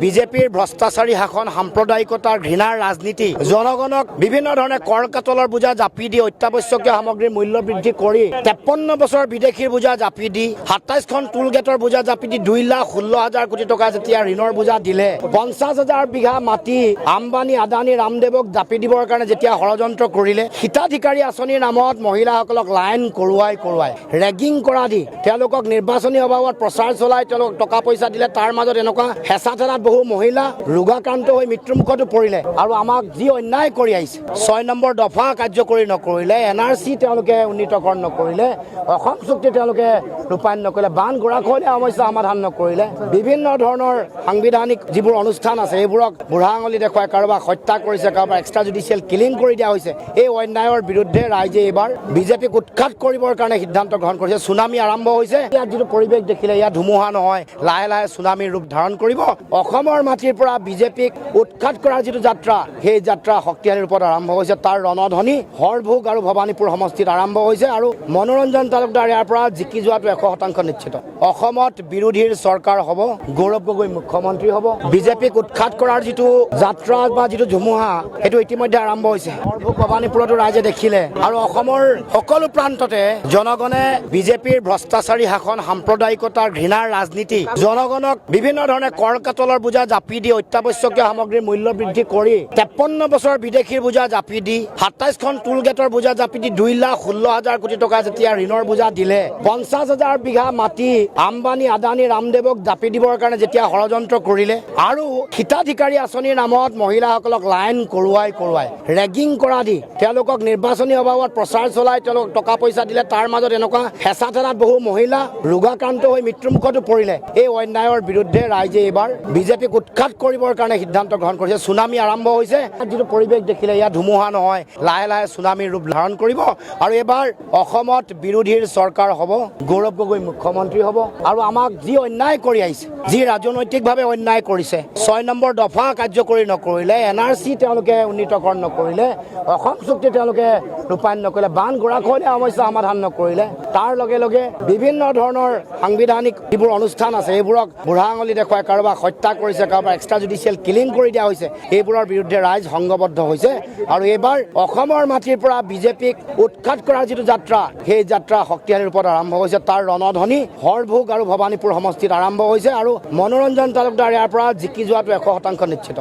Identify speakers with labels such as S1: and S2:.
S1: বিজেপিৰ ভ্ৰষ্টাচাৰী শাসন, সাম্প্ৰদায়িকতাৰ ঘৃণাৰ ৰাজনীতি, জনগণক বিভিন্ন ধৰণে কৰ কাতলৰ বোজা জাপি দি অত্যাৱশ্যকীয় সামগ্ৰীৰ মূল্য বৃদ্ধি কৰি 53 বছৰ বিদেশীৰ বোজা জাপি দি 27খন টোল গেটৰ বোজা জাপি দি 2,16,000 কোটি টকা যেতিয়া ঋণৰ বোজা দিলে, 50,000 বিঘা মাটি আম্বানী, আদানী, ৰামদেৱক জাপি দিবৰ কাৰণে যেতিয়া ষড়যন্ত্ৰ কৰিলে, হিতাধিকাৰী আঁচনিৰ নামত মহিলাসকলক লাইন কৰোৱাই ৰেগিং কৰা দি তেওঁলোকক নিৰ্বাচনী অভাৱত প্ৰচাৰ চলাই তেওঁলোকক টকা পইচা দিলে। তাৰ মাজত এনেকুৱা হেঁচা ঠেলাত বহু মহিলা ৰোগাক্ৰান্ত হৈ মৃত্যুমুখতো পৰিলে। আৰু আমাক যি অন্যায় কৰি আহিছে, 6 নম্বৰ দফা কাৰ্যকৰী নকৰিলে, NRC তেওঁলোকে উন্নীতকৰণ নকৰিলে, অসম চুক্তি তেওঁলোকে ৰূপায়ণ নকৰিলে, বান গৰাখহনীয়া সমস্যা সমাধান নকৰিলে, বিভিন্ন ধৰণৰ সাংবিধানিক যিবোৰ অনুষ্ঠান আছে এইবোৰক বুঢ়া আঙুলি দেখুৱাই কাৰোবাক হত্যা কৰিছে, কাৰোবাৰ এক্সট্ৰা জুডিচিয়েল কিলিং কৰি দিয়া হৈছে। এই অন্যায়ৰ বিৰুদ্ধে ৰাইজে এইবাৰ বিজেপিক উৎখাত কৰিবৰ কাৰণে সিদ্ধান্ত গ্ৰহণ কৰিছে। চুনামি আৰম্ভ হৈছে। ইয়াত যিটো পৰিৱেশ দেখিলে, ইয়াত ধুমুহা নহয়, লাহে লাহে চুনামিৰ ৰূপ ধাৰণ কৰিব। অসমৰ মাটিৰ পৰা বিজেপিক উৎখাত কৰাৰ যিটো যাত্ৰা, সেই যাত্ৰা শক্তিশালী ৰূপত আৰম্ভ হৈছে। তাৰ ৰণধ্বনি হৰভোগ আৰু ভৱানীপুৰ সমষ্টিত আৰম্ভ হৈছে আৰু মনোৰঞ্জন তালুকদাৰ ইয়াৰ পৰা জিকি যোৱাটো 100% নিশ্চিত। অসমত বিৰোধীৰ চৰকাৰ হ'ব, গৌৰৱ গগৈ মুখ্যমন্ত্ৰী হ'ব। বিজেপিক উৎখাত কৰাৰ যিটো যাত্ৰা বা যিটো ধুমুহা, সেইটো ইতিমধ্যে আৰম্ভ হৈছে। হৰভোগ ভৱানীপুৰতো ৰাইজে দেখিলে। আৰু অসমৰ সকলো প্ৰান্ততে জনগণে বিজেপিৰ ভ্ৰষ্টাচাৰী শাসন, সাম্প্ৰদায়িকতাৰ ঘৃণাৰ ৰাজনীতি, জনগণক বিভিন্ন ধৰণে কৰ কাতলৰ বোজা জাপি দি অত্যাৱশ্যকীয় সামগ্ৰীৰ মূল্য বৃদ্ধি কৰি 53 বছৰ বিদেশীৰ বোজা জাপি দি 27খন টোল গেটৰ বোজা জাপি দি 2,16,000 কোটি টকা যেতিয়া ঋণৰ বোজা দিলে, 50,000 বিঘা মাটি আম্বানী, আদানী, ৰামদেৱক জাপি দিবৰ কাৰণে যেতিয়া ষড়যন্ত্ৰ কৰিলে আৰু হিতাধিকাৰী আঁচনিৰ নামত মহিলাসকলক লাইন কৰোৱাই ৰেগিং কৰা দি তেওঁলোকক নিৰ্বাচনী অভাৱত প্ৰচাৰ চলাই তেওঁলোকক টকা পইচা দিলে। তাৰ মাজত এনেকুৱা হেঁচা ঠেলাত বহু মহিলা ৰোগাক্ৰান্ত হৈ মৃত্যুমুখতো পৰিলে। এই অন্যায়ৰ বিৰুদ্ধে ৰাইজে এইবাৰ বিজেপিক উৎখাত কৰিবৰ কাৰণে সিদ্ধান্ত গ্ৰহণ কৰিছে। চুনামি আৰম্ভ হৈছে। যিটো পৰিৱেশ দেখিলে, ইয়াত ধুমুহা নহয়, লাহে লাহে চুনামিৰ ৰূপ ধাৰণ কৰিব। আৰু এইবাৰ অসমত বিৰোধীৰ চৰকাৰ হ'ব, গৌৰৱ গগৈ মুখ্যমন্ত্ৰী হ'ব। আৰু আমাক যি অন্যায় কৰি আহিছে, যি ৰাজনৈতিকভাৱে অন্যায় কৰিছে, 6 নম্বৰ দফা কাৰ্যকৰী নকৰিলে, NRC তেওঁলোকে উন্নীতকৰণ নকৰিলে, অসম চুক্তি তেওঁলোকে ৰূপায়ণ নকৰিলে, বান গৰাখহনীয়া সমস্যা সমাধান নকৰিলে, তাৰ লগে লগে বিভিন্ন ধৰণৰ সাংবিধানিক যিবোৰ অনুষ্ঠান আছে এইবোৰক বুঢ়া আঙুলি দেখুৱাই কাৰোবাক হত্যা কৰিছে, কাৰোবাৰ এক্সট্ৰা জুডিচিয়েল কিলিং কৰি দিয়া হৈছে। এইবোৰৰ বিৰুদ্ধে ৰাইজ সংঘবদ্ধ হৈছে। আৰু এইবাৰ অসমৰ মাটিৰ পৰা বিজেপিক উৎখাত কৰাৰ যিটো যাত্ৰা, সেই যাত্ৰা শক্তিশালী ৰূপত আৰম্ভ হৈছে। তাৰ ৰণধ্বনি হৰভোগ আৰু ভৱানীপুৰ সমষ্টিত আৰম্ভ হৈছে আৰু মনোৰঞ্জন তালুকদাৰ ইয়াৰ পৰা জিকি যোৱাটো 100% নিশ্চিত।